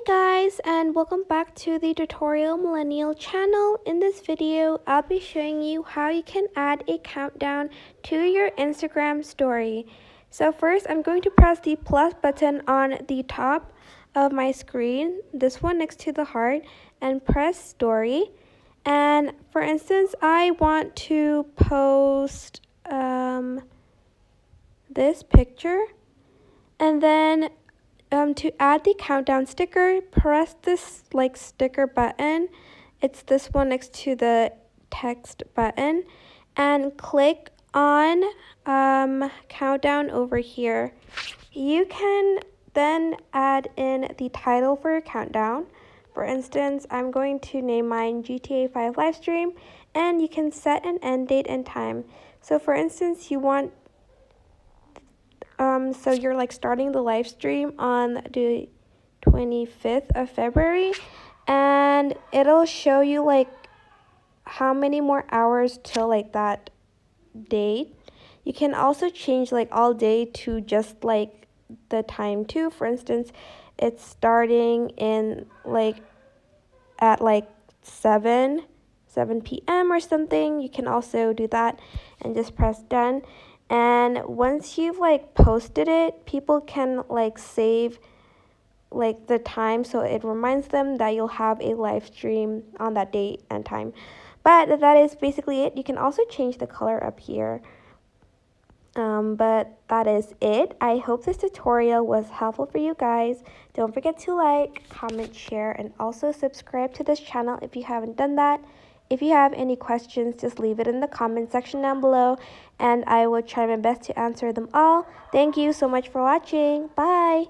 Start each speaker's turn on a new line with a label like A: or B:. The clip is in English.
A: Guys, and welcome back to the Tutorial Millennial channel. In this video, I'll be showing you how you can add a countdown to your Instagram story. So first, I'm going to press the plus button on the top of my screen, this one next to the heart, and press story. And for instance, I want to post this picture, and then to add the countdown sticker, press this sticker button. It's this one next to the text button, and click on countdown over here. You can then add in the title for your countdown. For instance, I'm going to name mine GTA 5 livestream, and you can set an end date and time. So for instance, you want so you're starting the live stream on the 25th of February, and it'll show you how many more hours till that date. You can also change all day to just the time too. For instance, it's starting in at 7 p.m. or something. You can also do that and just press done. And once you've posted it, people can save the time, so it reminds them that you'll have a live stream on that date and time. But that is basically it. You can also change the color up here. But that is it. I hope this tutorial was helpful for you guys. Don't forget to like, comment, share, and also subscribe to this channel if you haven't done that. If you have any questions, just leave it in the comment section down below, and I will try my best to answer them all. Thank you so much for watching. Bye!